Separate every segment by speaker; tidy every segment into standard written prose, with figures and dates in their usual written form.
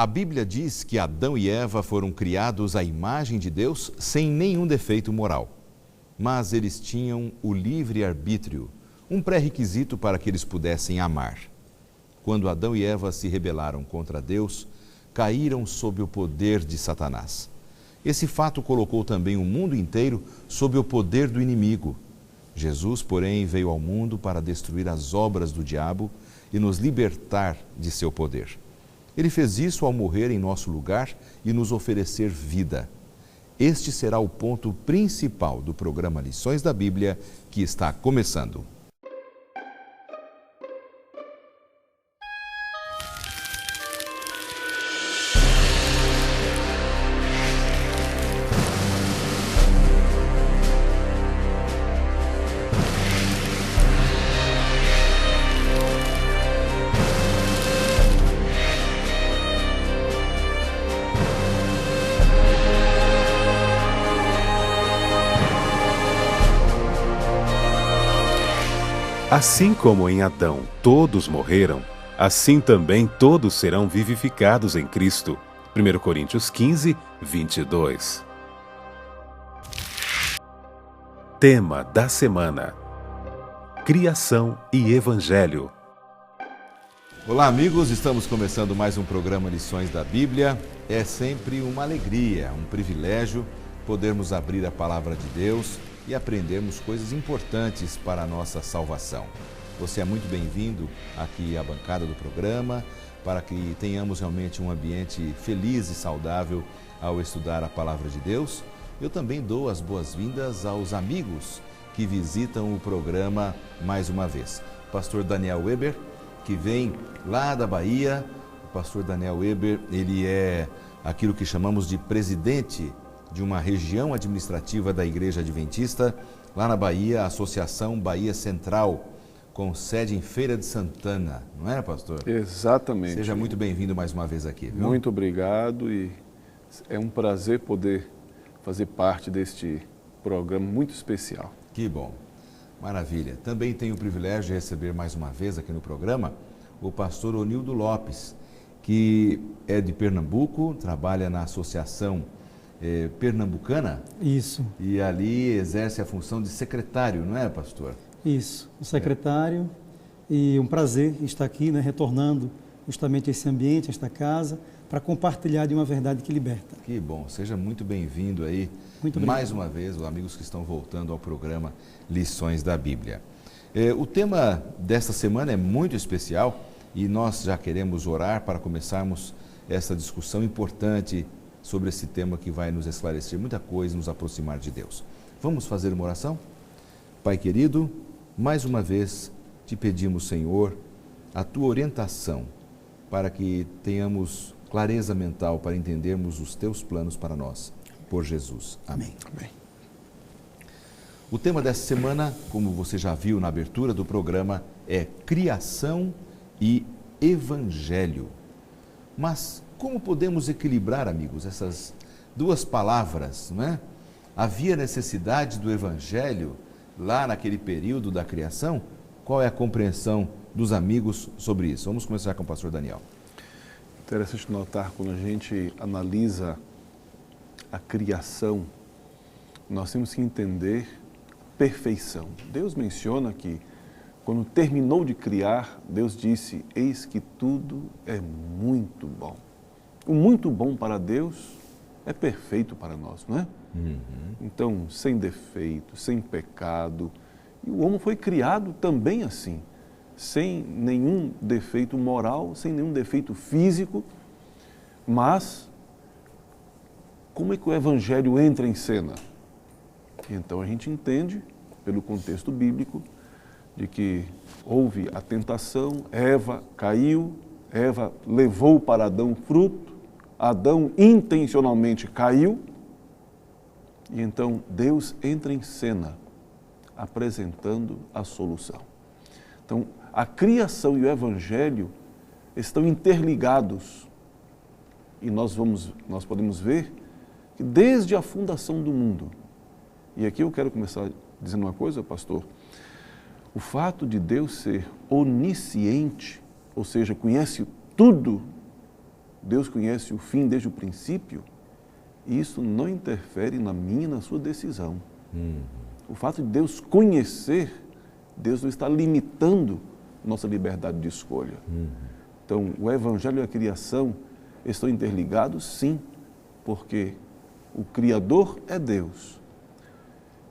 Speaker 1: A Bíblia diz que Adão e Eva foram criados à imagem de Deus sem nenhum defeito moral. Mas eles tinham o livre-arbítrio, um pré-requisito para que eles pudessem amar. Quando Adão e Eva se rebelaram contra Deus, caíram sob o poder de Satanás. Esse fato colocou também o mundo inteiro sob o poder do inimigo. Jesus, porém, veio ao mundo para destruir as obras do diabo e nos libertar de seu poder. Ele fez isso ao morrer em nosso lugar e nos oferecer vida. Este será o ponto principal do programa Lições da Bíblia, que está começando.
Speaker 2: Assim como em Adão todos morreram, assim também todos serão vivificados em Cristo. 1 Coríntios 15, 22. Tema da semana: Criação e Evangelho.
Speaker 1: Olá, amigos, estamos começando mais um programa Lições da Bíblia. É sempre uma alegria, um privilégio podermos abrir a palavra de Deus e aprendermos coisas importantes para a nossa salvação. Você é muito bem-vindo aqui à bancada do programa, para que tenhamos realmente um ambiente feliz e saudável ao estudar a palavra de Deus. Eu também dou as boas-vindas aos amigos que visitam o programa mais uma vez. Pastor Daniel Weber, que vem lá da Bahia. O pastor Daniel Weber, ele é aquilo que chamamos de presidente de uma região administrativa da Igreja Adventista, lá na Bahia, a Associação Bahia Central, com sede em Feira de Santana, não é, pastor?
Speaker 3: Exatamente.
Speaker 1: Seja muito bem-vindo mais uma vez aqui, viu?
Speaker 3: Muito obrigado, e é um prazer poder fazer parte deste programa muito especial.
Speaker 1: Que bom, maravilha. Também tenho o privilégio de receber mais uma vez aqui no programa o pastor Onildo Lopes, que é de Pernambuco, trabalha na Associação Pernambucana.
Speaker 4: Isso.
Speaker 1: E ali exerce a função de secretário, não é, pastor?
Speaker 4: Isso, o secretário. E um prazer estar aqui, retornando justamente esse ambiente, esta casa, para compartilhar de uma verdade que liberta.
Speaker 1: Que bom, seja muito bem-vindo aí,
Speaker 4: muito obrigado.
Speaker 1: Mais uma vez, os amigos que estão voltando ao programa Lições da Bíblia. O tema desta semana é muito especial e nós já queremos orar para começarmos essa discussão importante sobre esse tema que vai nos esclarecer muita coisa e nos aproximar de Deus. Vamos fazer uma oração? Pai querido, mais uma vez te pedimos, Senhor, a tua orientação para que tenhamos clareza mental para entendermos os teus planos para nós, por Jesus. Amém.
Speaker 3: Amém.
Speaker 1: O tema dessa semana, como você já viu na abertura do programa, é Criação e Evangelho. Mas como podemos equilibrar, amigos, essas duas palavras, não é? Havia necessidade do Evangelho lá naquele período da criação? Qual é a compreensão dos amigos sobre isso? Vamos começar com o pastor Daniel.
Speaker 3: Interessante notar, quando a gente analisa a criação, nós temos que entender perfeição. Deus menciona que, quando terminou de criar, Deus disse: eis que tudo é muito bom. O muito bom para Deus é perfeito para nós, não é? Então, sem defeito, sem pecado. E o homem foi criado também assim, sem nenhum defeito moral, sem nenhum defeito físico. Mas, como é que o Evangelho entra em cena? Então a gente entende, pelo contexto bíblico, de que houve a tentação, Eva caiu, Eva levou para Adão o fruto, Adão intencionalmente caiu, e então Deus entra em cena, apresentando a solução. Então, a criação e o Evangelho estão interligados, e nós podemos ver que desde a fundação do mundo, e aqui eu quero começar dizendo uma coisa, pastor, o fato de Deus ser onisciente, ou seja, conhece tudo, Deus conhece o fim desde o princípio, isso não interfere na minha e na sua decisão. O fato de Deus conhecer, Deus não está limitando nossa liberdade de escolha. Então, o Evangelho e a criação estão interligados, sim, porque o Criador é Deus.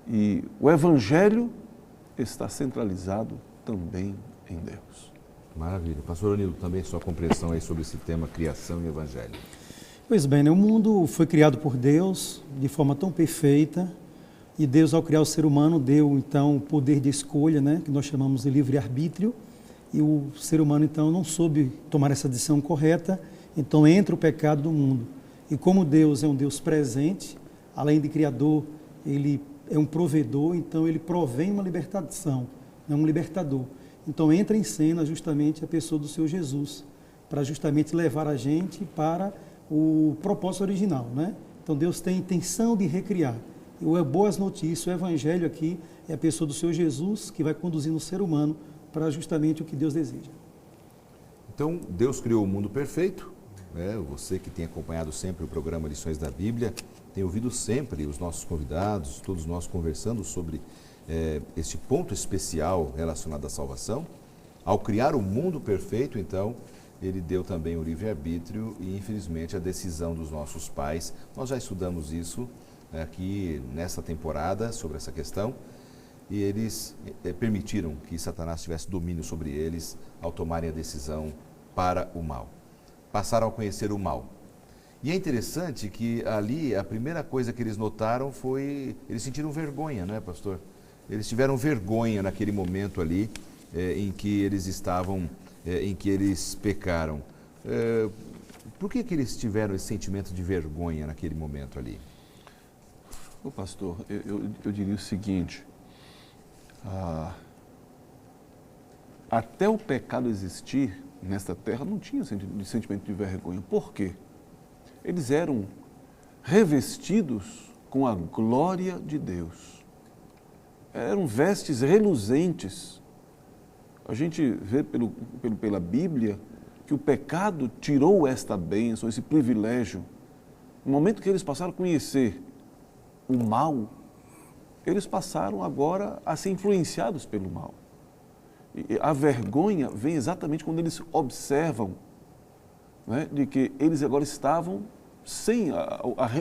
Speaker 3: E o Evangelho está centralizado também em Deus.
Speaker 1: Maravilha. Pastor Onildo, também sua compreensão aí sobre esse tema, criação e Evangelho.
Speaker 4: Pois bem, né? O mundo foi criado por Deus de forma tão perfeita, e Deus, ao criar o ser humano, deu então o poder de escolha, né? Que nós chamamos de livre-arbítrio, e o ser humano então não soube tomar essa decisão correta, então entra o pecado do mundo. E como Deus é um Deus presente, além de criador, ele é um provedor, então ele provém uma libertação, é um libertador. Então entra em cena justamente a pessoa do Senhor Jesus, para justamente levar a gente para o propósito original, né? Então Deus tem intenção de recriar. E o Boas Notícias, o Evangelho aqui, é a pessoa do Senhor Jesus que vai conduzindo o ser humano para justamente o que Deus deseja.
Speaker 1: Então, Deus criou o mundo perfeito, né? Você que tem acompanhado sempre o programa Lições da Bíblia, tem ouvido sempre os nossos convidados, todos nós conversando sobre este ponto especial relacionado à salvação. Ao criar o mundo perfeito, então, ele deu também o livre-arbítrio e, infelizmente, a decisão dos nossos pais. Nós já estudamos isso aqui nessa temporada, sobre essa questão, e eles permitiram que Satanás tivesse domínio sobre eles ao tomarem a decisão para o mal. Passaram a conhecer o mal. E é interessante que ali a primeira coisa que eles notaram foi, eles sentiram vergonha, não é, pastor? Eles tiveram vergonha naquele momento ali em que eles estavam, em que eles pecaram. Por que eles tiveram esse sentimento de vergonha naquele momento ali?
Speaker 3: Ô pastor, eu diria o seguinte, até o pecado existir nesta terra não tinha sentimento de vergonha. Por quê? Eles eram revestidos com a glória de Deus. Eram vestes reluzentes. A gente vê pela Bíblia que o pecado tirou esta bênção, esse privilégio. No momento que eles passaram a conhecer o mal, eles passaram agora a ser influenciados pelo mal. E a vergonha vem exatamente quando eles observam, né, de que eles agora estavam sem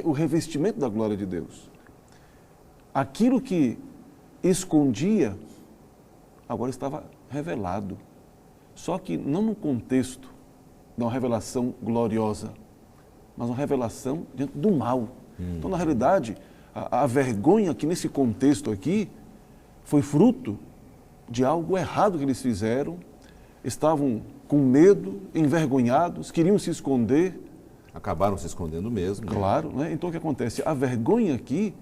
Speaker 3: o revestimento da glória de Deus. Aquilo que escondia, agora estava revelado. Só que não no contexto de uma revelação gloriosa, mas uma revelação diante do mal. Então, na realidade, a vergonha que nesse contexto aqui foi fruto de algo errado que eles fizeram, estavam com medo, envergonhados, queriam se esconder.
Speaker 1: Acabaram se escondendo mesmo.
Speaker 3: Claro, né? Então o que acontece? A vergonha aqui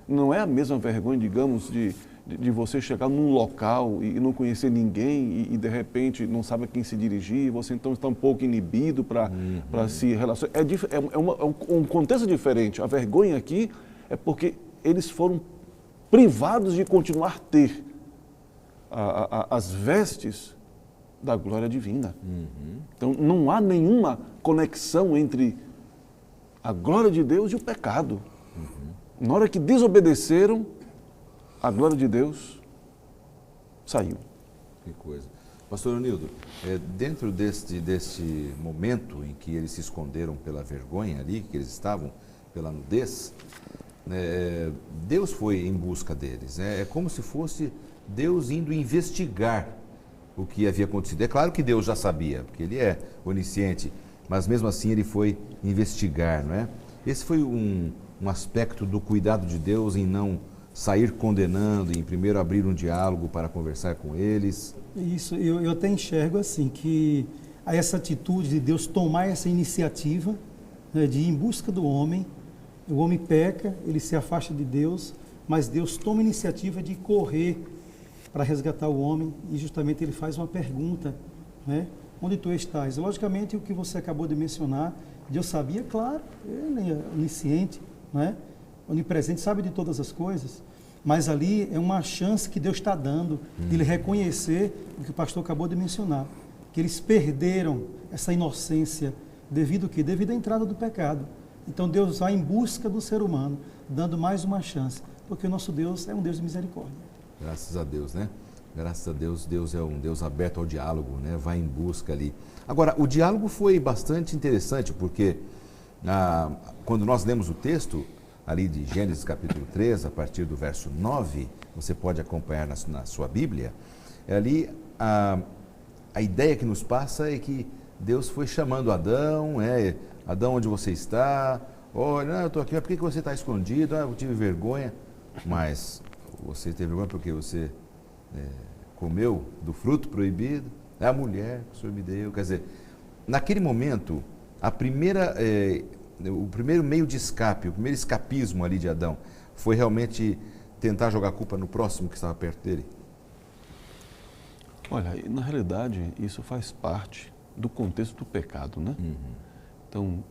Speaker 3: não é a mesma vergonha, digamos, de você chegar num local e não conhecer ninguém e de repente não sabe a quem se dirigir, você então está um pouco inibido para se relacionar. É um contexto diferente. A vergonha aqui é porque eles foram privados de continuar a ter as vestes da glória divina. Então não há nenhuma conexão entre a glória de Deus e o pecado. Na hora que desobedeceram, a glória de Deus saiu.
Speaker 1: Que coisa. Pastor Onildo, dentro deste momento em que eles se esconderam pela vergonha ali, que eles estavam, pela nudez, Deus foi em busca deles. É como se fosse Deus indo investigar o que havia acontecido. É claro que Deus já sabia, porque Ele é onisciente, mas mesmo assim Ele foi investigar, não é? Esse foi um aspecto do cuidado de Deus em não sair condenando, em primeiro abrir um diálogo para conversar com eles.
Speaker 4: Isso, eu até enxergo assim, que há essa atitude de Deus tomar essa iniciativa, né, de ir em busca do homem. O homem peca, ele se afasta de Deus, mas Deus toma a iniciativa de correr para resgatar o homem e justamente ele faz uma pergunta, né? Onde tu estás? Logicamente, o que você acabou de mencionar, Deus sabia, claro, ele é onisciente, né? Onipresente, sabe de todas as coisas, mas ali é uma chance que Deus está dando de ele reconhecer o que o pastor acabou de mencionar, que eles perderam essa inocência Devido ao quê? Devido à entrada do pecado. Então Deus vai em busca do ser humano, dando mais uma chance, porque o nosso Deus é um Deus de misericórdia.
Speaker 1: Graças a Deus, né? Graças a Deus, Deus é um Deus aberto ao diálogo, né? Vai em busca ali. Agora, o diálogo foi bastante interessante, porque quando nós lemos o texto, ali de Gênesis capítulo 3, a partir do verso 9, você pode acompanhar na sua Bíblia, ali a ideia que nos passa é que Deus foi chamando Adão, Adão, onde você está? Olha, eu estou aqui, mas por que você está escondido? Eu tive vergonha. Mas você teve vergonha porque você comeu do fruto proibido? É a mulher que o Senhor me deu. Quer dizer, naquele momento, o primeiro meio de escape, o primeiro escapismo ali de Adão, foi realmente tentar jogar a culpa no próximo que estava perto dele?
Speaker 3: Olha, na realidade, isso faz parte do contexto do pecado, né? Então,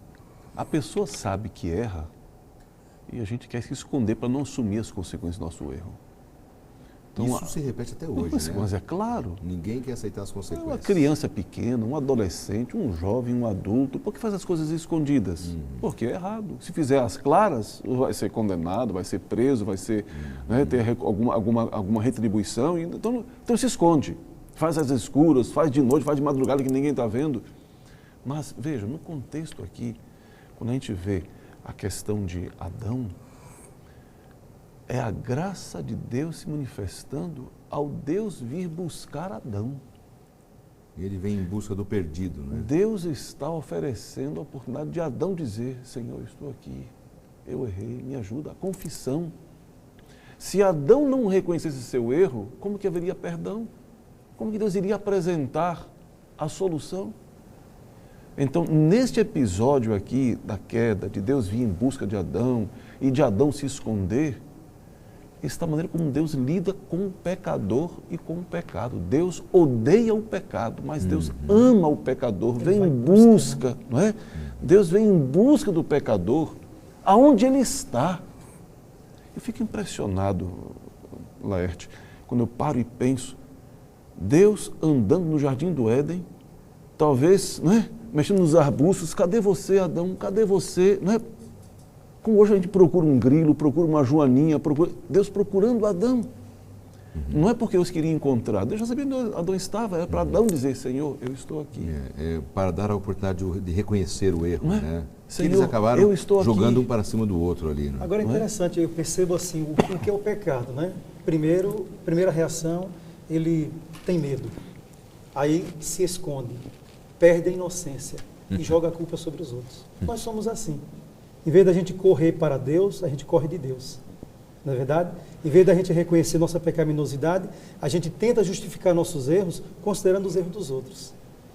Speaker 3: a pessoa sabe que erra e a gente quer se esconder para não assumir as consequências do nosso erro. Então,
Speaker 1: isso se repete até hoje, né?
Speaker 3: Mas é claro.
Speaker 1: Ninguém quer aceitar as consequências.
Speaker 3: Uma criança pequena, um adolescente, um jovem, um adulto, por que faz as coisas escondidas? Porque é errado. Se fizer as claras, vai ser condenado, vai ser preso, vai ser, ter alguma retribuição. Então se esconde. Faz às escuras, faz de noite, faz de madrugada que ninguém está vendo. Mas, veja, no contexto aqui, quando a gente vê a questão de Adão, é a graça de Deus se manifestando ao Deus vir buscar Adão.
Speaker 1: Ele vem em busca do perdido, né?
Speaker 3: Deus está oferecendo a oportunidade de Adão dizer: Senhor, eu estou aqui, eu errei, me ajuda. A confissão. Se Adão não reconhecesse seu erro, como que haveria perdão? Como que Deus iria apresentar a solução? Então, neste episódio aqui da queda, de Deus vir em busca de Adão e de Adão se esconder, está a maneira como Deus lida com o pecador e com o pecado. Deus odeia o pecado, mas Deus ama o pecador, vem em busca, não é? Deus vem em busca do pecador, aonde ele está. Eu fico impressionado, Laerte, quando eu paro e penso, Deus andando no jardim do Éden, talvez, não é? Mexendo nos arbustos, cadê você, Adão? Cadê você? Não é? Como hoje a gente procura um grilo, procura uma joaninha, Deus procurando Adão. Não é porque Deus queria encontrar, Deus já sabia onde Adão estava, era para Adão dizer: Senhor, eu estou aqui.
Speaker 1: Para dar a oportunidade de reconhecer o erro, né?
Speaker 3: Senhor,
Speaker 1: eles acabaram jogando
Speaker 3: aqui.
Speaker 1: Um para cima do outro ali, né?
Speaker 4: Agora é interessante, eu percebo assim, o que é o pecado, né? Primeira reação, ele tem medo, aí se esconde, perde a inocência e joga a culpa sobre os outros. Nós somos assim. Em vez da gente correr para Deus, a gente corre de Deus. Não é verdade? Em vez da gente reconhecer nossa pecaminosidade, a gente tenta justificar nossos erros considerando os erros dos outros.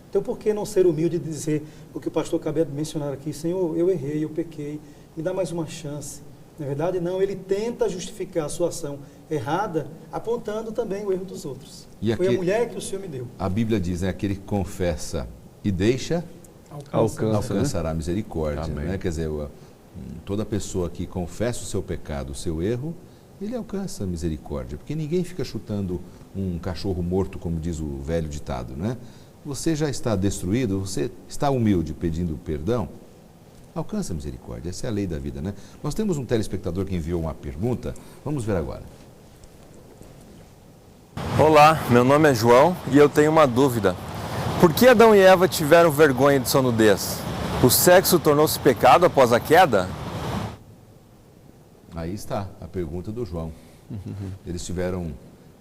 Speaker 4: Então, por que não ser humilde e dizer o que o pastor acabou de mencionar aqui? Senhor, eu errei, eu pequei, me dá mais uma chance. Não é verdade? Não, ele tenta justificar a sua ação errada, apontando também o erro dos outros. Foi a mulher que o Senhor me deu.
Speaker 1: A Bíblia diz, né, aquele que confessa e deixa, alcançará misericórdia. Né? Quer dizer, toda pessoa que confessa o seu pecado, o seu erro, ele alcança misericórdia. Porque ninguém fica chutando um cachorro morto, como diz o velho ditado, né? Você já está destruído, você está humilde pedindo perdão, alcança misericórdia. Essa é a lei da vida, né? Nós temos um telespectador que enviou uma pergunta, vamos ver agora.
Speaker 5: Olá, meu nome é João e eu tenho uma dúvida. Por que Adão e Eva tiveram vergonha de sua nudez? O sexo tornou-se pecado após a queda?
Speaker 1: Aí está a pergunta do João. Eles tiveram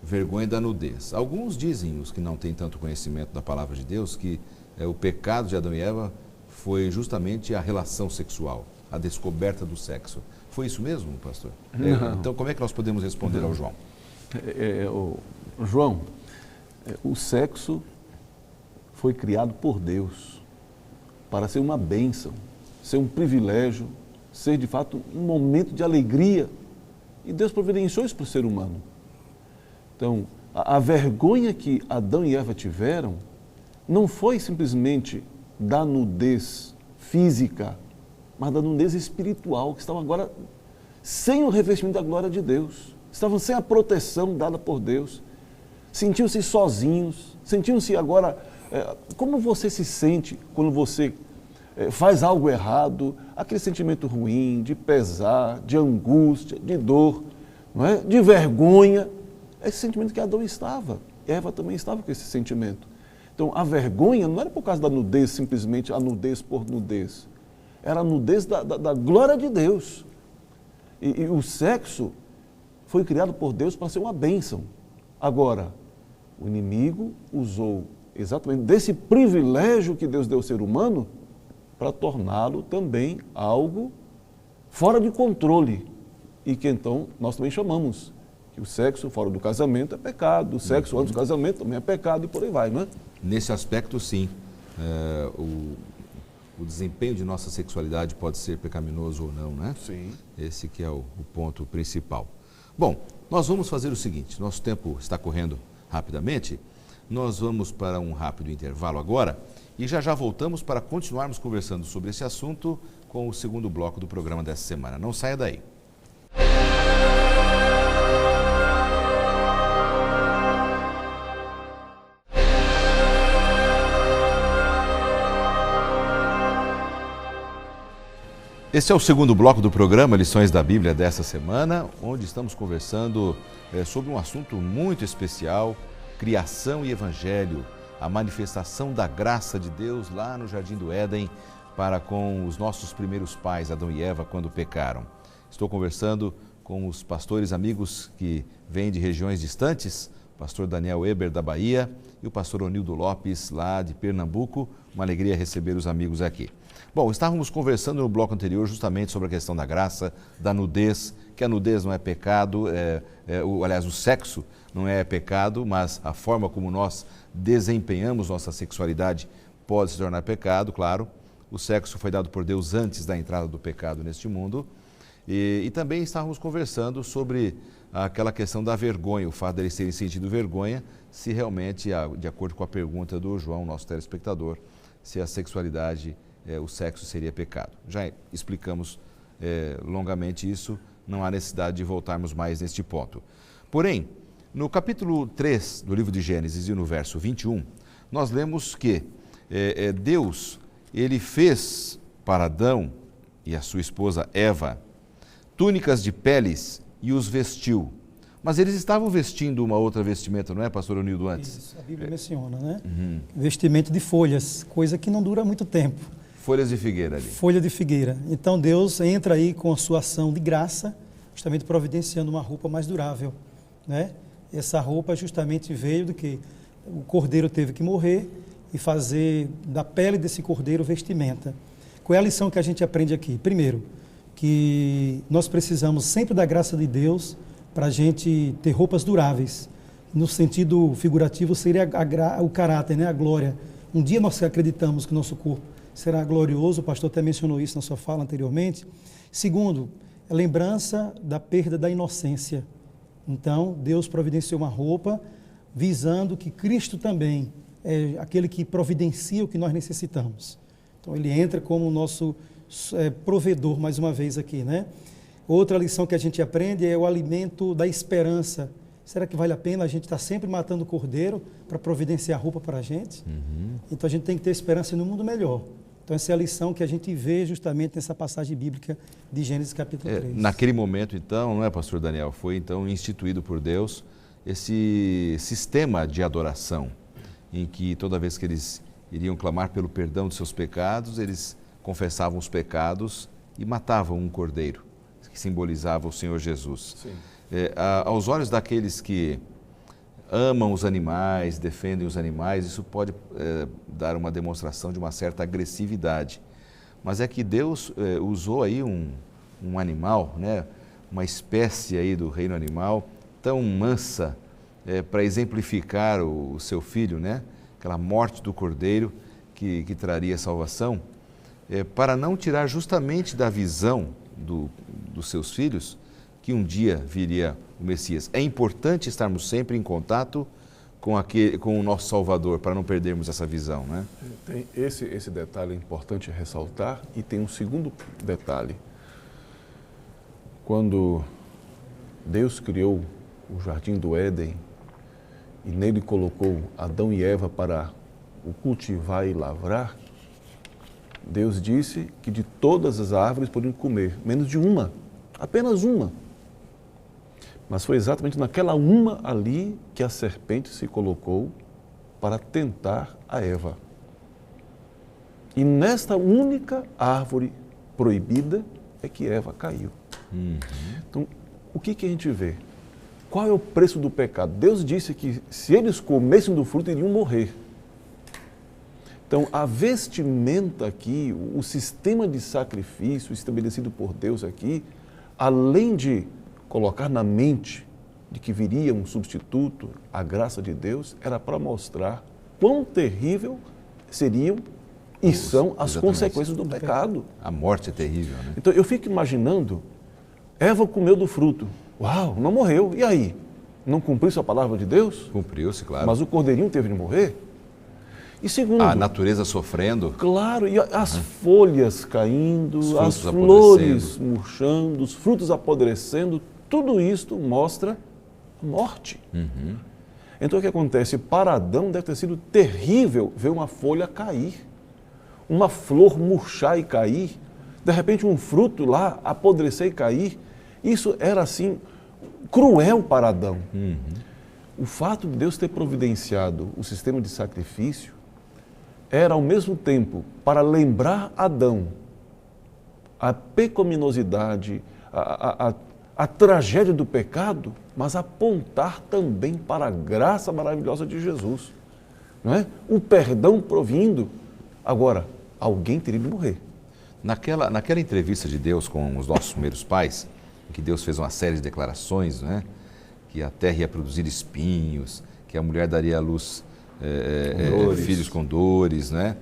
Speaker 1: vergonha da nudez. Alguns dizem, os que não têm tanto conhecimento da palavra de Deus, que o pecado de Adão e Eva foi justamente a relação sexual, a descoberta do sexo. Foi isso mesmo, pastor? Então, como é que nós podemos responder ao João?
Speaker 3: João, o sexo foi criado por Deus para ser uma bênção, ser um privilégio, ser de fato um momento de alegria. E Deus providenciou isso para o ser humano. Então, a vergonha que Adão e Eva tiveram não foi simplesmente da nudez física, mas da nudez espiritual, que estavam agora sem o revestimento da glória de Deus, estavam sem a proteção dada por Deus, sentiam-se sozinhos, sentiam-se agora... como você se sente quando você faz algo errado, aquele sentimento ruim, de pesar, de angústia, de dor, não é? De vergonha, esse sentimento que Adão estava. Eva também estava com esse sentimento. Então, a vergonha não era por causa da nudez, simplesmente a nudez por nudez. Era a nudez da glória de Deus. E o sexo foi criado por Deus para ser uma bênção. Agora, o inimigo usou exatamente desse privilégio que Deus deu ao ser humano para torná-lo também algo fora de controle. E que então nós também chamamos que o sexo fora do casamento é pecado, o sexo antes do casamento também é pecado e por aí vai, não é?
Speaker 1: Nesse aspecto, sim. O desempenho de nossa sexualidade pode ser pecaminoso ou não, né?
Speaker 3: Sim.
Speaker 1: Esse que é o ponto principal. Bom, nós vamos fazer o seguinte, nosso tempo está correndo rapidamente, nós vamos para um rápido intervalo agora e já voltamos para continuarmos conversando sobre esse assunto com o segundo bloco do programa dessa semana. Não saia daí. Esse é o segundo bloco do programa Lições da Bíblia dessa semana, onde estamos conversando sobre um assunto muito especial, criação e evangelho, a manifestação da graça de Deus lá no Jardim do Éden para com os nossos primeiros pais, Adão e Eva, quando pecaram. Estou conversando com os pastores amigos que vêm de regiões distantes, o pastor Daniel Eber da Bahia e o pastor Onildo Lopes lá de Pernambuco. Uma alegria receber os amigos aqui. Bom, estávamos conversando no bloco anterior justamente sobre a questão da graça, da nudez, que a nudez não é pecado, aliás, o sexo não é pecado, mas a forma como nós desempenhamos nossa sexualidade pode se tornar pecado, claro. O sexo foi dado por Deus antes da entrada do pecado neste mundo. E também estávamos conversando sobre aquela questão da vergonha, o fato deles terem sentido vergonha, se realmente, de acordo com a pergunta do João, nosso telespectador, se a sexualidade, o sexo seria pecado. Já explicamos longamente isso, não há necessidade de voltarmos mais neste ponto. Porém, no capítulo 3 do livro de Gênesis e no verso 21, nós lemos que Deus, ele fez para Adão e a sua esposa Eva túnicas de peles e os vestiu. Mas eles estavam vestindo uma outra vestimenta, não é, pastor Onildo, antes?
Speaker 4: Isso, a Bíblia menciona, né? Uhum. Vestimento de folhas, coisa que não dura muito tempo.
Speaker 1: Folhas de figueira ali.
Speaker 4: Folha de figueira. Então Deus entra aí com a sua ação de graça, justamente providenciando uma roupa mais durável, né? Essa roupa justamente veio do que o cordeiro teve que morrer e fazer da pele desse cordeiro vestimenta. Qual é a lição que a gente aprende aqui? Primeiro, que nós precisamos sempre da graça de Deus para a gente ter roupas duráveis. No sentido figurativo seria o caráter, né? A glória. Um dia nós acreditamos que o nosso corpo será glorioso, o pastor até mencionou isso na sua fala anteriormente. Segundo, a lembrança da perda da inocência. Então, Deus providenciou uma roupa visando que Cristo também é aquele que providencia o que nós necessitamos. Então, ele entra como o nosso provedor, mais uma vez aqui, né? Outra lição que a gente aprende é o alimento da esperança. Será que vale a pena a gente estar sempre matando o cordeiro para providenciar roupa para a gente? Uhum. Então, a gente tem que ter esperança no mundo melhor. Então, essa é a lição que a gente vê justamente nessa passagem bíblica de Gênesis capítulo 3.
Speaker 1: Naquele momento, então, não é, pastor Daniel? Foi, então, instituído por Deus esse sistema de adoração, em que toda vez que eles iriam clamar pelo perdão de seus pecados, eles confessavam os pecados e matavam um cordeiro, que simbolizava o Senhor Jesus. Aos olhos daqueles que amam os animais, defendem os animais, isso pode dar uma demonstração de uma certa agressividade. Mas é que Deus usou aí um animal, né, uma espécie aí do reino animal, tão mansa, para exemplificar o seu filho, né, aquela morte do cordeiro que traria salvação, para não tirar justamente da visão dos seus filhos que um dia viria o Messias. É importante estarmos sempre em contato com o nosso Salvador, para não perdermos essa visão, né?
Speaker 3: Tem esse detalhe é importante ressaltar, e tem um segundo detalhe. Quando Deus criou o Jardim do Éden e nele colocou Adão e Eva para o cultivar e lavrar, Deus disse que de todas as árvores podiam comer, menos de uma, apenas uma. Mas foi exatamente naquela uma ali que a serpente se colocou para tentar a Eva. E nesta única árvore proibida é que Eva caiu. Então, o que a gente vê? Qual é o preço do pecado? Deus disse que se eles comessem do fruto, iriam morrer. Então, a vestimenta aqui, o sistema de sacrifício estabelecido por Deus aqui, além de colocar na mente de que viria um substituto, a graça de Deus, era para mostrar quão terrível seriam e são as consequências do pecado.
Speaker 1: A morte é terrível, né?
Speaker 3: Então, eu fico imaginando, Eva comeu do fruto. Uau, não morreu. E aí? Não cumpriu a palavra de Deus?
Speaker 1: Cumpriu-se, claro.
Speaker 3: Mas o cordeirinho teve de morrer? E segundo...
Speaker 1: A natureza sofrendo.
Speaker 3: Claro, e as folhas caindo, as
Speaker 1: frutos
Speaker 3: flores murchando, os frutos apodrecendo, tudo isto mostra morte. Então o que acontece? Para Adão deve ter sido terrível ver uma folha cair, uma flor murchar e cair, de repente um fruto lá apodrecer e cair. Isso era assim, cruel para Adão. O fato de Deus ter providenciado o sistema de sacrifício era ao mesmo tempo para lembrar Adão a pecaminosidade, a tragédia do pecado, mas apontar também para a graça maravilhosa de Jesus. Não é? O perdão provindo. Agora, alguém teria de morrer.
Speaker 1: Naquela entrevista de Deus com os nossos primeiros pais, em que Deus fez uma série de declarações, né? Que a terra ia produzir espinhos, que a mulher daria à luz filhos com dores, né?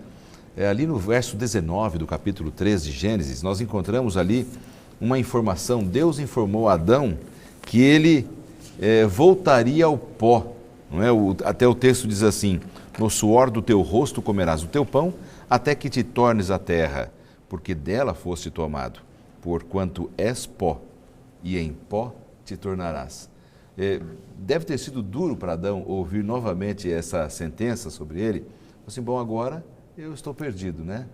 Speaker 1: Ali no verso 19 do capítulo 3 de Gênesis, nós encontramos ali uma informação. Deus informou a Adão que ele voltaria ao pó, não é? Até o texto diz assim: no suor do teu rosto comerás o teu pão, até que te tornes a terra, porque dela foste tomado, porquanto és pó, e em pó te tornarás. Deve ter sido duro para Adão ouvir novamente essa sentença sobre ele. Assim, bom, agora eu estou perdido, né?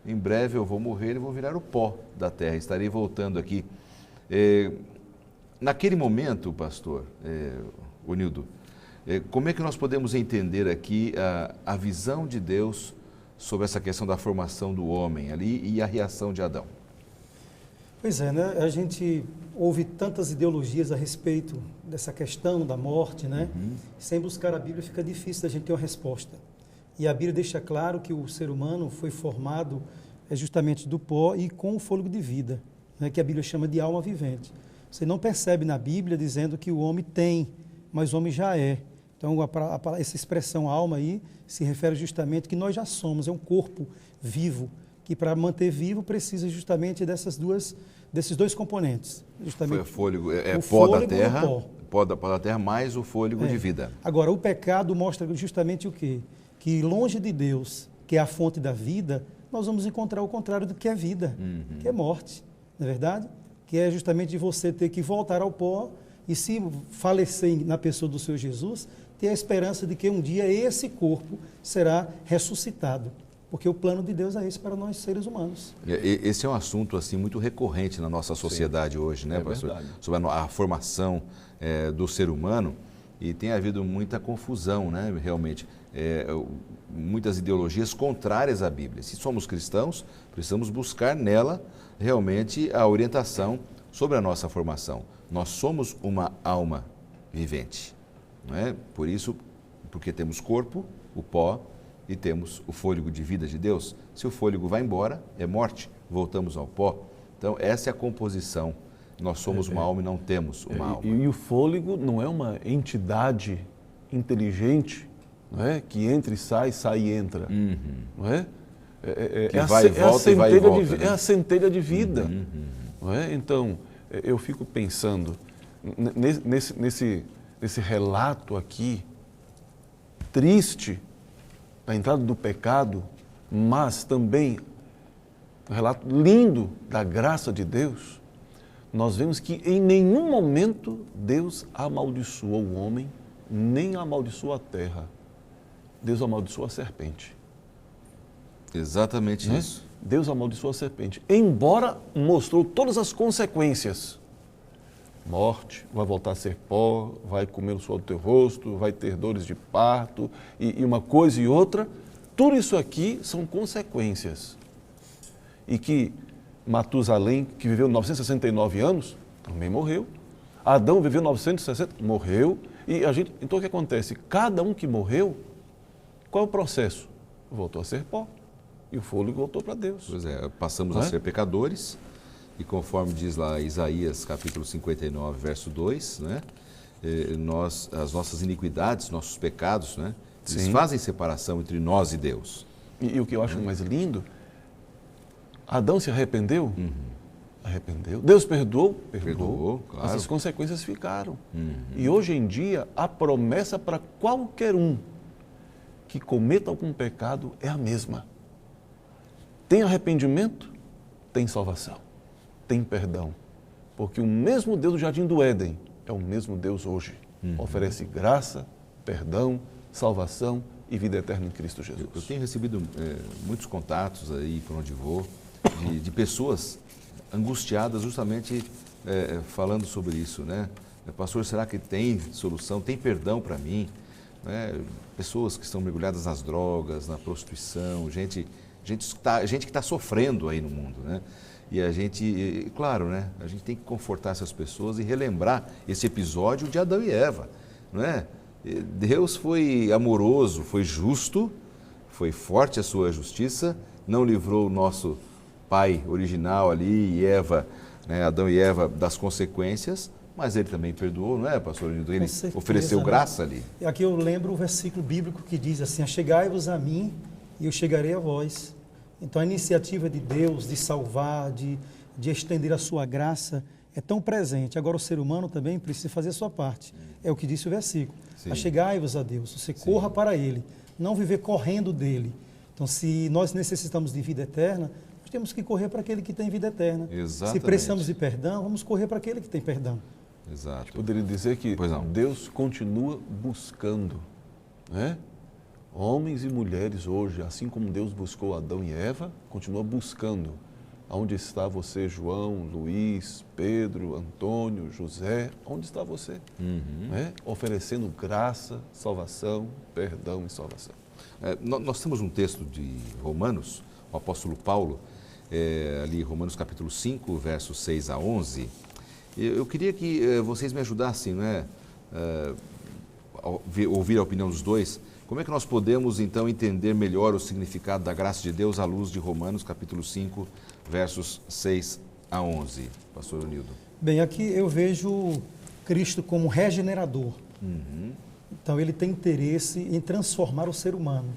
Speaker 1: Em breve eu vou morrer e vou virar o pó da terra, estarei voltando aqui. Naquele momento, pastor, Onildo, como é que nós podemos entender aqui a visão de Deus sobre essa questão da formação do homem ali e a reação de Adão?
Speaker 4: Pois é, né? A gente ouve tantas ideologias a respeito dessa questão da morte, né? Sem buscar a Bíblia fica difícil da gente ter uma resposta. E a Bíblia deixa claro que o ser humano foi formado justamente do pó e com o fôlego de vida, né? Que a Bíblia chama de alma vivente. Você não percebe na Bíblia dizendo que o homem tem, mas o homem já é. Então, essa expressão alma aí se refere justamente que nós já somos, é um corpo vivo, que para manter vivo precisa justamente desses dois componentes. Justamente
Speaker 1: Foi fôlego,
Speaker 4: o
Speaker 1: pó
Speaker 4: fôlego
Speaker 1: da terra,
Speaker 4: e o pó.
Speaker 1: Pó da terra mais o fôlego de vida.
Speaker 4: Agora, o pecado mostra justamente o quê? Que longe de Deus, que é a fonte da vida, nós vamos encontrar o contrário do que é vida, que é morte, não é verdade? Que é justamente de você ter que voltar ao pó e, se falecer na pessoa do Senhor Jesus, ter a esperança de que um dia esse corpo será ressuscitado. Porque o plano de Deus é esse para nós, seres humanos.
Speaker 1: Esse é um assunto assim muito recorrente na nossa sociedade hoje, né, pastor?
Speaker 3: Verdade.
Speaker 1: Sobre a formação do ser humano, e tem havido muita confusão, né, realmente. Muitas ideologias contrárias à Bíblia. Se somos cristãos, precisamos buscar nela realmente a orientação sobre a nossa formação. Nós somos uma alma vivente, não é? Por isso, porque temos corpo, o pó, e temos o fôlego de vida de Deus. Se o fôlego vai embora, é morte, voltamos ao pó. Então, essa é a composição. Nós somos uma alma e não temos uma alma.
Speaker 3: E o fôlego não é uma entidade inteligente, não é? Que entra e sai e entra. Não é?
Speaker 1: Vai e volta e vai e volta.
Speaker 3: É a centelha de vida. Não é? Então, eu fico pensando, nesse relato aqui, triste, da entrada do pecado, mas também um relato lindo da graça de Deus, nós vemos que em nenhum momento Deus amaldiçoou o homem, nem amaldiçoou a terra. Deus amaldiçoou a serpente.
Speaker 1: Exatamente isso.
Speaker 3: Deus amaldiçoou a serpente, embora mostrou todas as consequências. Morte, vai voltar a ser pó, vai comer o suor do teu rosto, vai ter dores de parto, e uma coisa e outra. Tudo isso aqui são consequências. E que Matusalém, que viveu 969 anos, também morreu. Adão viveu 960, morreu. Então o que acontece? Cada um que morreu, qual é o processo? Voltou a ser pó. E o fôlego voltou para Deus.
Speaker 1: Pois é, passamos a ser pecadores, e conforme diz lá Isaías capítulo 59, verso 2, né? As nossas iniquidades, nossos pecados, né? Eles fazem separação entre nós e Deus.
Speaker 3: E o que eu acho mais lindo, Adão se arrependeu? Arrependeu. Deus perdoou? Perdoou.
Speaker 1: Claro.
Speaker 3: Essas consequências ficaram. E hoje em dia, a promessa para qualquer um que cometa algum pecado é a mesma. Tem arrependimento, tem salvação, tem perdão. Porque o mesmo Deus do Jardim do Éden é o mesmo Deus hoje. Oferece graça, perdão, salvação e vida eterna em Cristo Jesus.
Speaker 1: Eu tenho recebido muitos contatos aí por onde vou, de pessoas angustiadas justamente falando sobre isso, né? Pastor, será que tem solução, tem perdão para mim? Pessoas que estão mergulhadas nas drogas, na prostituição, gente que está sofrendo aí no mundo, né? E a gente, claro, né? A gente tem que confortar essas pessoas e relembrar esse episódio de Adão e Eva, não é? Deus foi amoroso, foi justo, foi forte a sua justiça, não livrou o nosso pai original ali, e Eva, né, Adão e Eva, das consequências, mas ele também perdoou, não é, pastor Nildo? Ele ofereceu graça ali.
Speaker 4: E aqui eu lembro o versículo bíblico que diz assim: achegai-vos a mim e eu chegarei a vós. Então a iniciativa de Deus de salvar, de estender a sua graça é tão presente. Agora o ser humano também precisa fazer a sua parte. É o que disse o versículo. Achegai-vos a Deus, você corra para Ele, não viver correndo dEle. Então se nós necessitamos de vida eterna, nós temos que correr para aquele que tem vida eterna.
Speaker 1: Exatamente.
Speaker 4: Se precisamos de perdão, vamos correr para aquele que tem perdão.
Speaker 1: Exato.
Speaker 3: Poderia dizer que Deus continua buscando, né? Homens e mulheres hoje, assim como Deus buscou Adão e Eva, continua buscando. Onde está você, João, Luiz, Pedro, Antônio, José? Onde está você? Né? Oferecendo graça, salvação, perdão e salvação.
Speaker 1: Nós temos um texto de Romanos, o apóstolo Paulo, ali Romanos capítulo 5, versos 6 a 11. Eu queria que vocês me ajudassem, né, a ouvir a opinião dos dois. Como é que nós podemos, então, entender melhor o significado da graça de Deus à luz de Romanos, capítulo 5, versos 6 a 11? Pastor Nildo.
Speaker 4: Bem, aqui eu vejo Cristo como regenerador. Então, ele tem interesse em transformar o ser humano.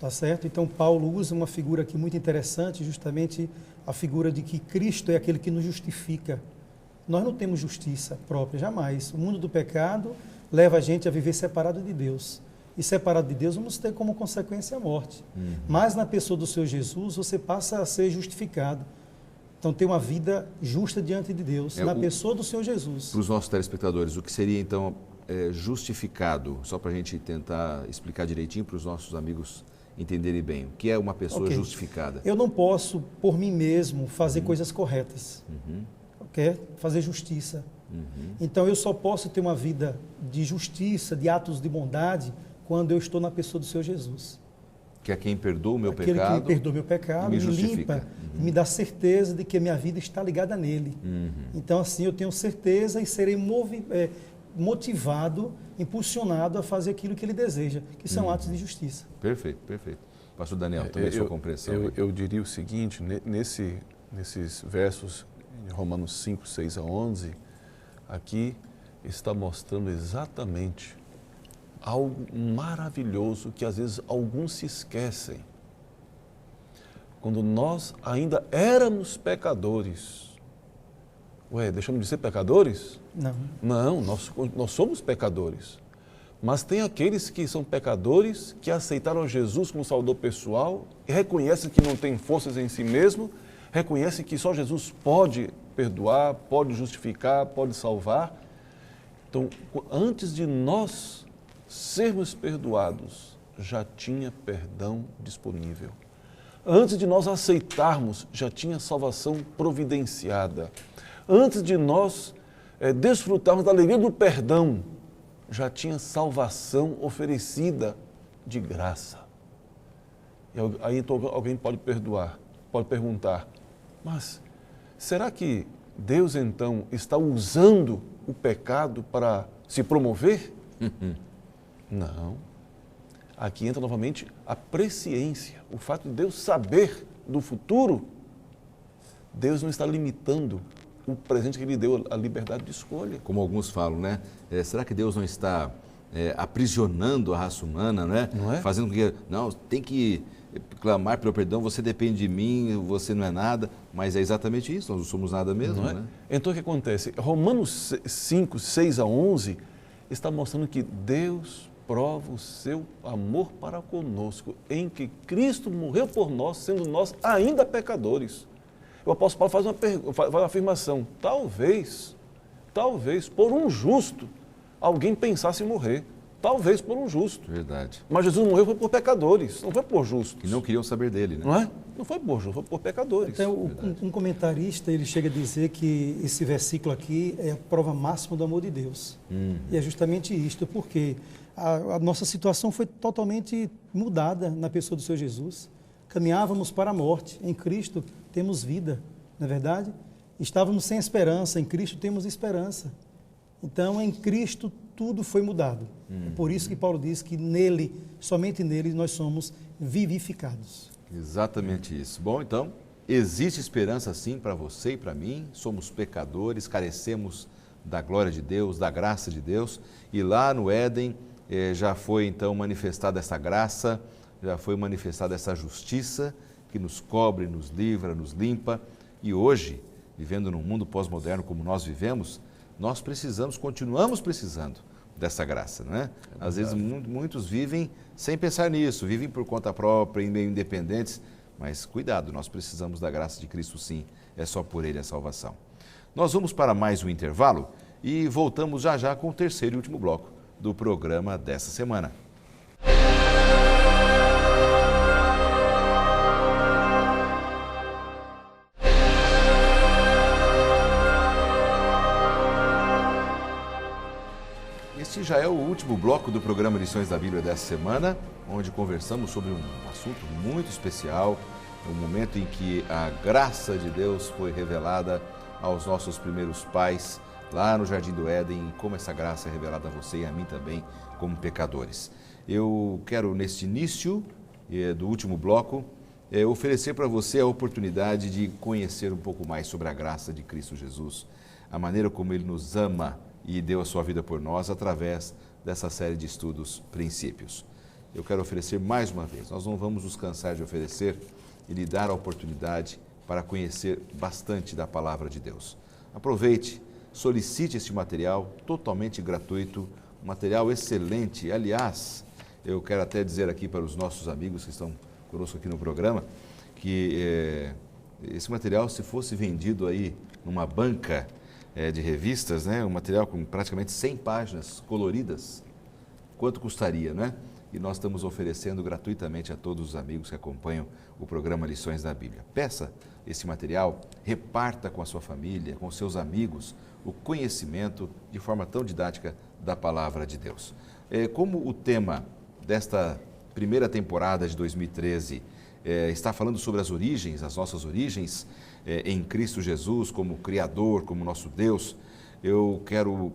Speaker 4: Tá certo? Então, Paulo usa uma figura aqui muito interessante, justamente a figura de que Cristo é aquele que nos justifica. Nós não temos justiça própria, jamais. O mundo do pecado leva a gente a viver separado de Deus. E separado de Deus, vamos ter como consequência a morte. Mas na pessoa do Senhor Jesus, você passa a ser justificado. Então, tem uma vida justa diante de Deus, na pessoa do Senhor Jesus.
Speaker 1: Para os nossos telespectadores, o que seria, então, justificado? Só para a gente tentar explicar direitinho para os nossos amigos entenderem bem. O que é uma pessoa justificada?
Speaker 4: Eu não posso, por mim mesmo, fazer coisas corretas. Fazer justiça. Então, eu só posso ter uma vida de justiça, de atos de bondade, quando eu estou na pessoa do Senhor Jesus.
Speaker 1: Que é quem perdoa o meu
Speaker 4: Aquele
Speaker 1: pecado.
Speaker 4: que me perdoa o meu pecado, me limpa, me dá certeza de que a minha vida está ligada nele. Então, assim, eu tenho certeza e serei motivado, impulsionado a fazer aquilo que ele deseja, que são atos de justiça.
Speaker 1: Perfeito, perfeito. Pastor Daniel, também sua compreensão.
Speaker 3: Eu diria o seguinte, nesses versos de Romanos 5, 6 a 11, aqui está mostrando exatamente algo maravilhoso que às vezes alguns se esquecem. Quando nós ainda éramos pecadores. Deixamos de ser pecadores?
Speaker 4: Não.
Speaker 3: Não, nós somos pecadores. Mas tem aqueles que são pecadores, que aceitaram Jesus como Salvador pessoal, e reconhecem que não tem forças em si mesmo, reconhecem que só Jesus pode perdoar, pode justificar, pode salvar. Então, antes de nós sermos perdoados, já tinha perdão disponível. Antes de nós aceitarmos, já tinha salvação providenciada. Antes de nós desfrutarmos da alegria do perdão, já tinha salvação oferecida de graça. E aí então, alguém pode perguntar, mas será que Deus então está usando o pecado para se promover? Não. Aqui entra novamente a presciência, o fato de Deus saber do futuro. Deus não está limitando o presente que Ele deu, a liberdade de escolha.
Speaker 1: Como alguns falam, né? Será que Deus não está aprisionando a raça humana, né?
Speaker 3: Não é?
Speaker 1: Fazendo com que, não, tem que clamar pelo perdão, você depende de mim, você não é nada, mas é exatamente isso, nós não somos nada mesmo,
Speaker 3: Não é?
Speaker 1: né?
Speaker 3: Então o que acontece? Romanos 5, 6 a 11 está mostrando que Deus prova o seu amor para conosco, em que Cristo morreu por nós, sendo nós ainda pecadores. O apóstolo Paulo faz uma afirmação, talvez, por um justo, alguém pensasse em morrer. Talvez por um justo.
Speaker 1: Verdade.
Speaker 3: Mas Jesus morreu foi por pecadores, não foi por justos.
Speaker 1: Que não queriam saber dele, né?
Speaker 3: Não é? Não foi por justos, foi por pecadores.
Speaker 4: Até um comentarista, ele chega a dizer que esse versículo aqui é a prova máxima do amor de Deus. E é justamente isto, porque a nossa situação foi totalmente mudada na pessoa do Senhor Jesus. Caminhávamos para a morte, em Cristo temos vida, não é verdade? Estávamos sem esperança, em Cristo temos esperança. Então, em Cristo, tudo foi mudado. É por isso que Paulo diz que nele, somente nele, nós somos vivificados.
Speaker 1: Exatamente isso. Bom, então, existe esperança sim para você e para mim. Somos pecadores, carecemos da glória de Deus, da graça de Deus. E lá no Éden já foi então manifestada essa graça, já foi manifestada essa justiça que nos cobre, nos livra, nos limpa. E hoje, vivendo num mundo pós-moderno como nós vivemos, nós continuamos precisando dessa graça, não é? Às vezes muitos vivem sem pensar nisso, vivem por conta própria, meio independentes, mas cuidado, nós precisamos da graça de Cristo sim, é só por Ele a salvação. Nós vamos para mais um intervalo e voltamos já já com o terceiro e último bloco do programa dessa semana. Este já é o último bloco do programa Lições da Bíblia dessa semana, onde conversamos sobre um assunto muito especial, o momento em que a graça de Deus foi revelada aos nossos primeiros pais, lá no Jardim do Éden, e como essa graça é revelada a você e a mim também, como pecadores. Eu quero, neste início do último bloco, oferecer para você a oportunidade de conhecer um pouco mais sobre a graça de Cristo Jesus, a maneira como Ele nos ama e deu a sua vida por nós através dessa série de estudos Princípios. Eu quero oferecer mais uma vez, nós não vamos nos cansar de oferecer e lhe dar a oportunidade para conhecer bastante da Palavra de Deus. Aproveite, solicite este material totalmente gratuito, um material excelente. Aliás, eu quero até dizer aqui para os nossos amigos que estão conosco aqui no programa, que esse material, se fosse vendido aí numa banca de revistas, né, um material com praticamente 100 páginas coloridas, quanto custaria, né? E nós estamos oferecendo gratuitamente a todos os amigos que acompanham o programa Lições da Bíblia. Peça esse material, reparta com a sua família, com seus amigos, o conhecimento de forma tão didática da Palavra de Deus. Como o tema desta primeira temporada de 2013 está falando sobre as origens, as nossas origens em Cristo Jesus como Criador, como nosso Deus, eu quero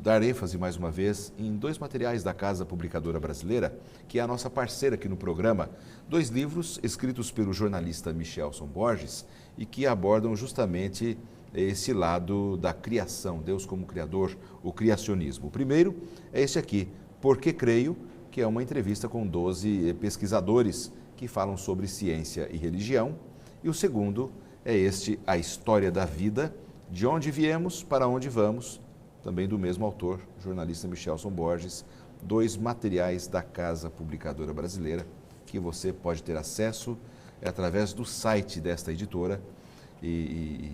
Speaker 1: dar ênfase mais uma vez em dois materiais da Casa Publicadora Brasileira, que é a nossa parceira aqui no programa, dois livros escritos pelo jornalista Michelson Borges e que abordam justamente esse lado da criação, Deus como Criador, o criacionismo. O primeiro é este aqui, Por que Creio?, que é uma entrevista com 12 pesquisadores que falam sobre ciência e religião. E o segundo é este, A História da Vida, de onde viemos, para onde vamos, também do mesmo autor, jornalista Michelson Borges, dois materiais da Casa Publicadora Brasileira, que você pode ter acesso através do site desta editora e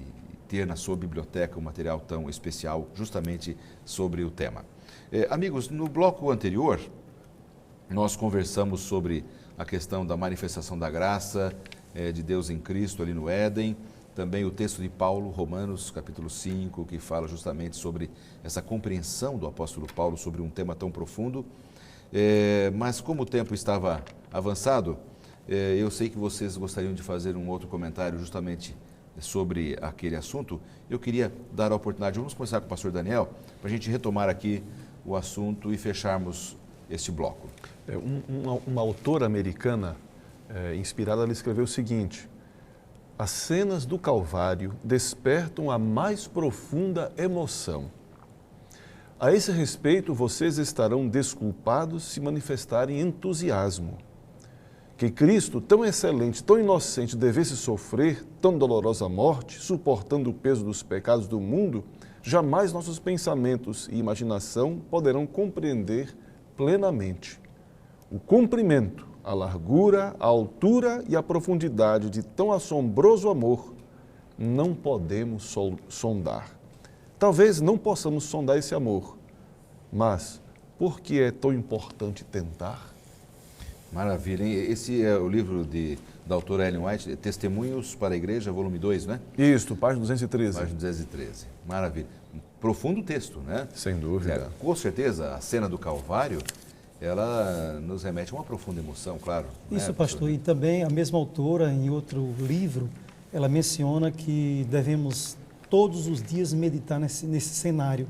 Speaker 1: ter na sua biblioteca um material tão especial justamente sobre o tema. Amigos, no bloco anterior, nós conversamos sobre a questão da manifestação da graça de Deus em Cristo ali no Éden. Também o texto de Paulo, Romanos, capítulo 5, que fala justamente sobre essa compreensão do apóstolo Paulo sobre um tema tão profundo. Mas como o tempo estava avançado, eu sei que vocês gostariam de fazer um outro comentário justamente sobre aquele assunto. Eu queria dar a oportunidade, vamos começar com o pastor Daniel, para a gente retomar aqui o assunto e fecharmos este bloco.
Speaker 3: Uma autora americana inspirada, ela escreveu o seguinte: as cenas do Calvário despertam a mais profunda emoção. A esse respeito, vocês estarão desculpados se manifestarem entusiasmo. Que Cristo, tão excelente, tão inocente, devesse sofrer tão dolorosa morte, suportando o peso dos pecados do mundo, jamais nossos pensamentos e imaginação poderão compreender plenamente. O comprimento, a largura, a altura e a profundidade de tão assombroso amor não podemos sondar. Talvez não possamos sondar esse amor, mas por que é tão importante tentar?
Speaker 1: Maravilha, hein? Esse é o livro da autora Ellen White, Testemunhos para a Igreja, volume 2, né?
Speaker 3: Isso, página 213.
Speaker 1: Página 213, maravilha. Profundo texto, né?
Speaker 3: Sem dúvida.
Speaker 1: Com certeza, a cena do Calvário, ela nos remete a uma profunda emoção, claro.
Speaker 4: Isso, pastor, e também a mesma autora, em outro livro, ela menciona que devemos todos os dias meditar nesse cenário,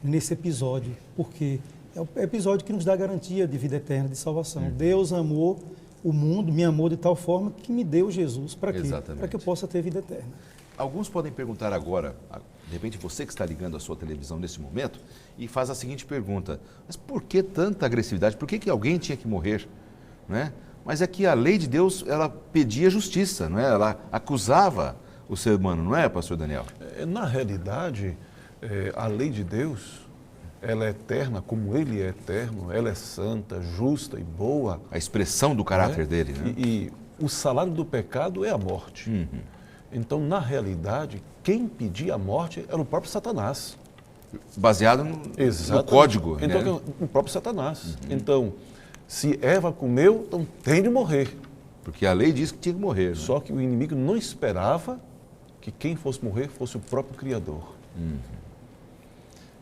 Speaker 4: nesse episódio, porque é o episódio que nos dá a garantia de vida eterna, de salvação. Deus amou o mundo, me amou de tal forma que me deu Jesus. Para quê? Para que eu possa ter vida eterna.
Speaker 1: Alguns podem perguntar agora, de repente você que está ligando a sua televisão nesse momento, e faz a seguinte pergunta: mas por que tanta agressividade? Por que alguém tinha que morrer? Não é? Mas é que a lei de Deus, ela pedia justiça, não é? Ela acusava o ser humano, não é, pastor Daniel?
Speaker 3: Na realidade, a lei de Deus, ela é eterna como Ele é eterno, ela é santa, justa e boa.
Speaker 1: A expressão do caráter dele, né?
Speaker 3: E o salário do pecado é a morte. Então, na realidade, quem pedia a morte era o próprio Satanás.
Speaker 1: Baseado no código.
Speaker 3: Então,
Speaker 1: né?
Speaker 3: o próprio Satanás. Então, se Eva comeu, então tem de morrer.
Speaker 1: Porque a lei diz que tinha que morrer. Né?
Speaker 3: Só que o inimigo não esperava que quem fosse morrer fosse o próprio Criador.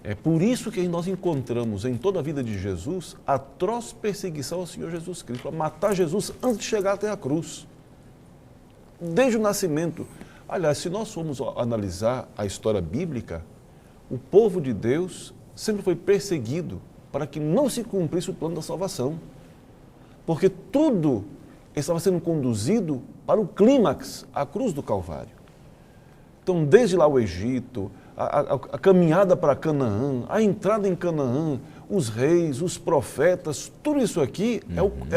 Speaker 3: É por isso que nós encontramos em toda a vida de Jesus a atroz perseguição ao Senhor Jesus Cristo, a matar Jesus antes de chegar até a cruz. Desde o nascimento. Aliás, se nós formos analisar a história bíblica, o povo de Deus sempre foi perseguido para que não se cumprisse o plano da salvação. Porque tudo estava sendo conduzido para o clímax, a cruz do Calvário. Então, desde lá o Egito, a caminhada para Canaã, a entrada em Canaã, os reis, os profetas, tudo isso aqui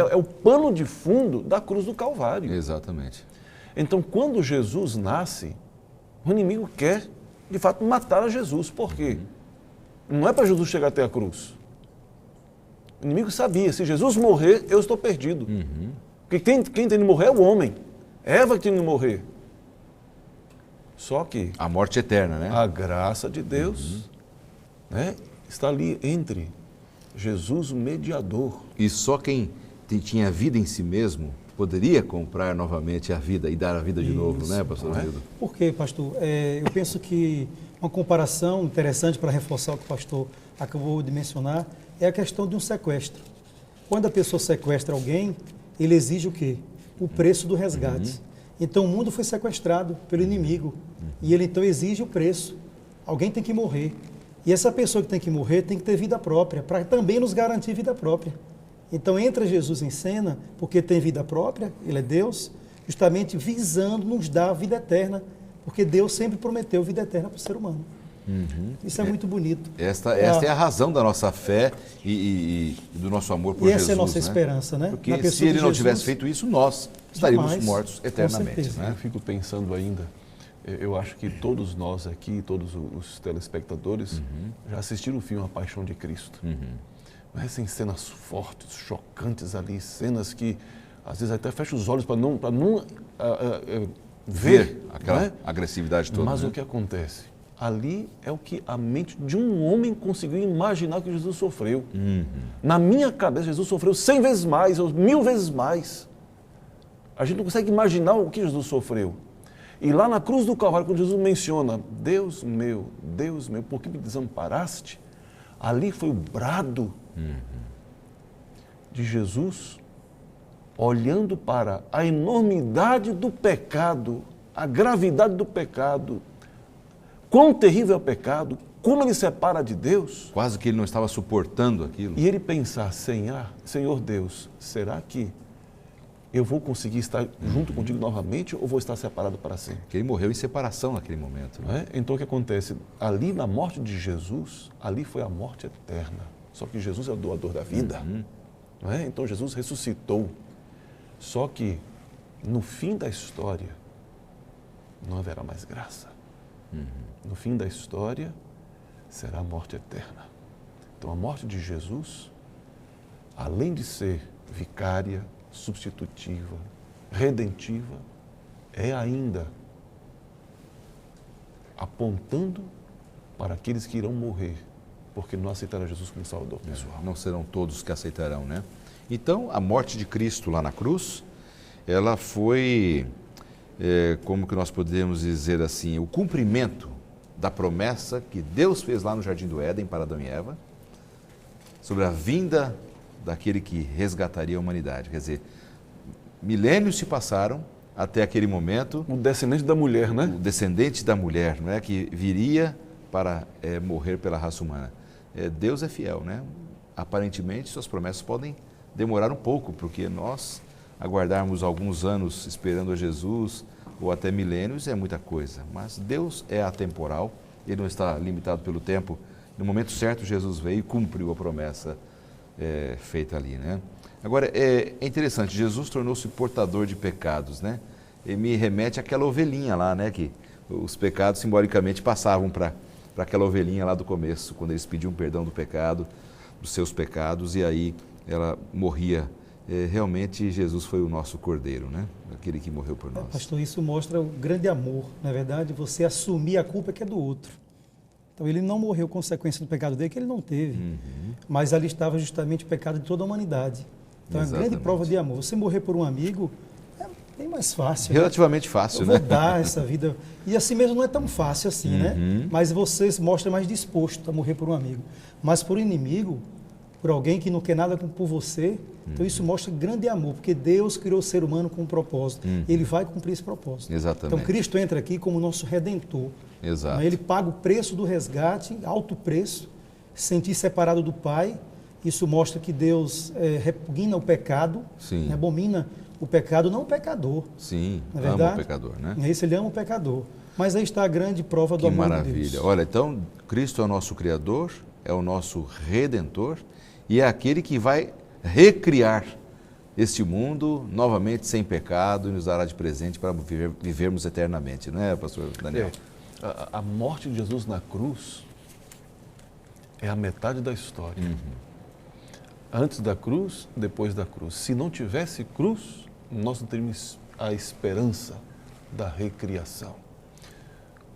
Speaker 3: é o pano de fundo da cruz do Calvário.
Speaker 1: Exatamente.
Speaker 3: Então, quando Jesus nasce, o inimigo quer, de fato, matar a Jesus. Por quê? Não é para Jesus chegar até a cruz. O inimigo sabia, se Jesus morrer, eu estou perdido. Porque quem tem de morrer é o homem. Eva que tem de morrer. Só que
Speaker 1: a morte eterna, né?
Speaker 3: A graça de Deus está ali entre Jesus, o mediador.
Speaker 1: E só quem tinha vida em si mesmo poderia comprar novamente a vida e dar a vida de novo, né, pastor Hildo?
Speaker 4: Por quê, pastor? Eu penso que uma comparação interessante para reforçar o que o pastor acabou de mencionar é a questão de um sequestro. Quando a pessoa sequestra alguém, ele exige o quê? O preço do resgate. Então o mundo foi sequestrado pelo inimigo e ele então exige o preço. Alguém tem que morrer. E essa pessoa que tem que morrer tem que ter vida própria, para também nos garantir vida própria. Então entra Jesus em cena, porque tem vida própria, Ele é Deus, justamente visando nos dar a vida eterna, porque Deus sempre prometeu vida eterna para o ser humano. Isso é muito bonito.
Speaker 1: Esta é a razão da nossa fé e do nosso amor por Jesus.
Speaker 4: E essa é a nossa esperança, né?
Speaker 1: Porque se Ele não tivesse feito isso, nós estaríamos mortos eternamente.
Speaker 3: Né? Eu fico pensando ainda, eu acho que todos nós aqui, todos os telespectadores, já assistiram o filme A Paixão de Cristo. Mas tem cenas fortes, chocantes ali, cenas que às vezes até fecha os olhos para não ver
Speaker 1: aquela agressividade toda.
Speaker 3: Mas o que acontece? Ali é o que a mente de um homem conseguiu imaginar que Jesus sofreu. Na minha cabeça, Jesus sofreu 100 vezes mais, ou 1000 vezes mais. A gente não consegue imaginar o que Jesus sofreu. E lá na cruz do Calvário, quando Jesus menciona, Deus meu, por que me desamparaste? Ali foi o brado de Jesus, olhando para a enormidade do pecado, a gravidade do pecado, quão terrível é o pecado, como ele separa de Deus.
Speaker 1: Quase que ele não estava suportando aquilo.
Speaker 3: E ele pensar, Senhor Deus, será que eu vou conseguir estar junto contigo novamente ou vou estar separado para sempre?
Speaker 1: Que ele morreu em separação naquele momento.
Speaker 3: Não é? Então o que acontece? Ali na morte de Jesus, ali foi a morte eterna. Só que Jesus é o doador da vida. Não é? Então Jesus ressuscitou. Só que no fim da história não haverá mais graça. No fim da história será a morte eterna. Então a morte de Jesus, além de ser vicária, substitutiva, redentiva, é ainda apontando para aqueles que irão morrer, porque não aceitaram Jesus como Salvador pessoal.
Speaker 1: Não serão todos que aceitarão, né? Então, a morte de Cristo lá na cruz, ela foi, como que nós podemos dizer assim, o cumprimento da promessa que Deus fez lá no Jardim do Éden para Adão e Eva, sobre a vinda daquele que resgataria a humanidade. Quer dizer, milênios se passaram até aquele momento.
Speaker 3: O descendente da mulher, né?
Speaker 1: O descendente da mulher, não é? Que viria para morrer pela raça humana. Deus é fiel, né? Aparentemente, suas promessas podem demorar um pouco, porque nós aguardarmos alguns anos esperando a Jesus, ou até milênios, é muita coisa. Mas Deus é atemporal, Ele não está limitado pelo tempo. No momento certo, Jesus veio e cumpriu a promessa feita ali, né? Agora, é interessante, Jesus tornou-se portador de pecados, né? Ele me remete àquela ovelhinha lá, né? Que os pecados simbolicamente passavam para aquela ovelhinha lá do começo, quando eles pediam perdão do pecado, dos seus pecados, e aí ela morria. Realmente, Jesus foi o nosso cordeiro, né? Aquele que morreu por nós.
Speaker 4: Pastor, isso mostra o grande amor, na verdade, você assumir a culpa que é do outro. Então, ele não morreu consequência do pecado dele, que ele não teve, mas ali estava justamente o pecado de toda a humanidade. Então, é uma grande prova de amor. Você morrer por um amigo é bem mais fácil.
Speaker 1: Relativamente fácil, né?
Speaker 4: Eu vou dar essa vida. E assim mesmo não é tão fácil assim, né? Mas você se mostra mais disposto a morrer por um amigo. Mas por um inimigo, por alguém que não quer nada por você, então isso mostra grande amor, porque Deus criou o ser humano com um propósito. Ele vai cumprir esse propósito.
Speaker 1: Exatamente.
Speaker 4: Então Cristo entra aqui como nosso Redentor.
Speaker 1: Exato.
Speaker 4: Ele paga o preço do resgate, alto preço, sentir separado do Pai. Isso mostra que Deus repugna o pecado,
Speaker 1: Sim.
Speaker 4: abomina o pecado, não o pecador.
Speaker 1: Sim,
Speaker 4: Na
Speaker 1: ama
Speaker 4: verdade,
Speaker 1: o pecador, né?
Speaker 4: Isso, ele ama o pecador. Mas aí está a grande prova do
Speaker 1: Que
Speaker 4: amor
Speaker 1: maravilha.
Speaker 4: de Deus.
Speaker 1: Olha, então, Cristo é o nosso Criador, é o nosso Redentor e é aquele que vai recriar este mundo novamente sem pecado e nos dará de presente para vivermos eternamente, não é, pastor Daniel?
Speaker 3: A morte de Jesus na cruz é a metade da história. Antes da cruz, depois da cruz. Se não tivesse cruz, nós não teríamos a esperança da recriação.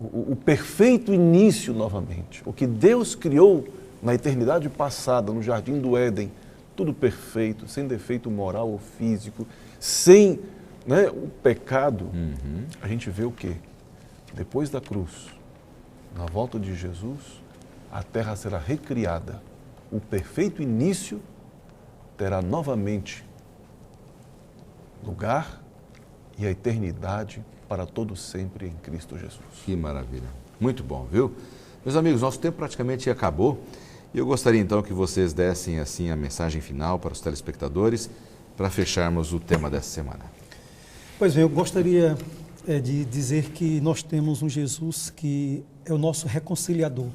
Speaker 3: O perfeito início novamente. O que Deus criou na eternidade passada, no Jardim do Éden, tudo perfeito, sem defeito moral ou físico, sem o pecado, a gente vê o quê? Depois da cruz, na volta de Jesus, a terra será recriada. O perfeito início terá novamente lugar e a eternidade para todo sempre em Cristo Jesus.
Speaker 1: Que maravilha. Muito bom, viu? Meus amigos, nosso tempo praticamente acabou e eu gostaria então que vocês dessem assim a mensagem final para os telespectadores para fecharmos o tema dessa semana.
Speaker 4: Pois bem, eu gostaria de dizer que nós temos um Jesus que é o nosso reconciliador.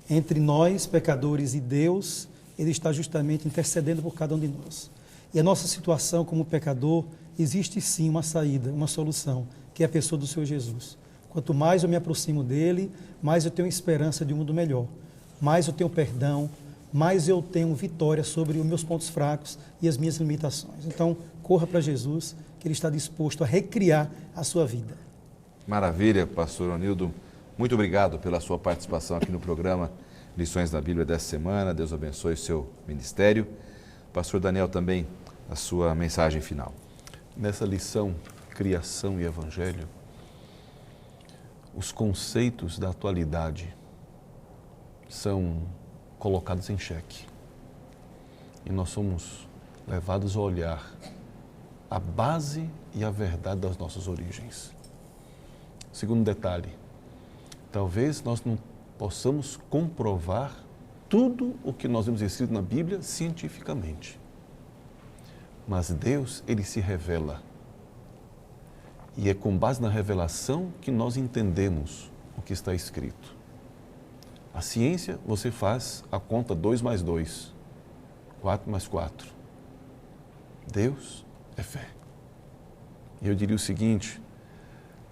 Speaker 4: Entre nós, pecadores, e Deus, Ele está justamente intercedendo por cada um de nós. E a nossa situação como pecador, existe sim uma saída, uma solução, que é a pessoa do Senhor Jesus. Quanto mais eu me aproximo dEle, mais eu tenho esperança de um mundo melhor. Mais eu tenho perdão, mais eu tenho vitória sobre os meus pontos fracos e as minhas limitações. Então, corra para Jesus, que Ele está disposto a recriar a sua vida.
Speaker 1: Maravilha, pastor Onildo. Muito obrigado pela sua participação aqui no programa Lições da Bíblia dessa semana. Deus abençoe o seu ministério. Pastor Daniel, também a sua mensagem final.
Speaker 3: Nessa lição, Criação e Evangelho, os conceitos da atualidade são colocados em xeque. E nós somos levados a olhar a base e a verdade das nossas origens. Segundo detalhe, talvez nós não possamos comprovar tudo o que nós vemos escrito na Bíblia cientificamente. Mas Deus, Ele se revela. E é com base na revelação que nós entendemos o que está escrito. A ciência, você faz a conta 2 mais 2, 4 mais 4. Deus é fé. E eu diria o seguinte,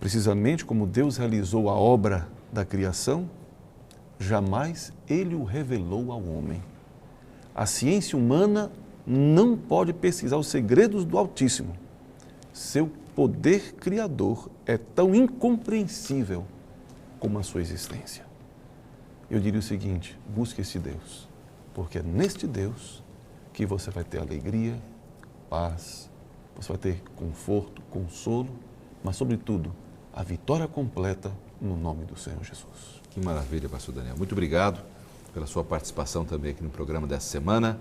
Speaker 3: precisamente como Deus realizou a obra da criação, jamais Ele o revelou ao homem. A ciência humana não pode pesquisar os segredos do Altíssimo. Seu poder criador é tão incompreensível como a sua existência. Eu diria o seguinte, busque esse Deus, porque é neste Deus que você vai ter alegria, paz, você vai ter conforto, consolo, mas sobretudo a vitória completa no nome do Senhor Jesus.
Speaker 1: Que maravilha, pastor Daniel. Muito obrigado pela sua participação também aqui no programa dessa semana.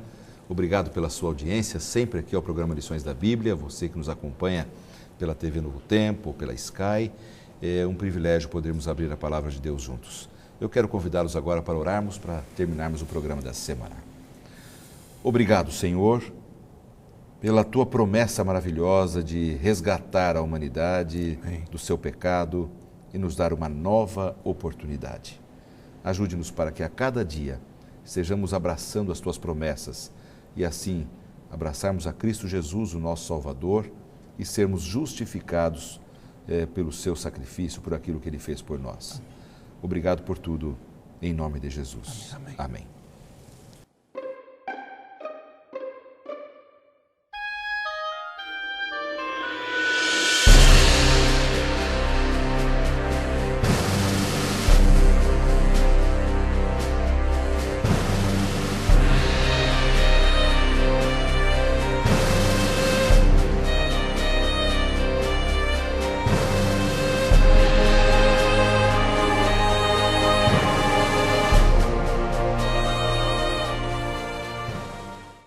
Speaker 1: Obrigado pela sua audiência, sempre aqui ao programa Lições da Bíblia, você que nos acompanha pela TV Novo Tempo, pela Sky. É um privilégio podermos abrir a palavra de Deus juntos. Eu quero convidá-los agora para orarmos, para terminarmos o programa dessa semana. Obrigado, Senhor, pela tua promessa maravilhosa de resgatar a humanidade do seu pecado e nos dar uma nova oportunidade. Ajude-nos para que a cada dia estejamos abraçando as tuas promessas e assim abraçarmos a Cristo Jesus, o nosso Salvador, e sermos justificados pelo seu sacrifício, por aquilo que Ele fez por nós. Obrigado por tudo, em nome de Jesus.
Speaker 3: Amém.
Speaker 1: Amém.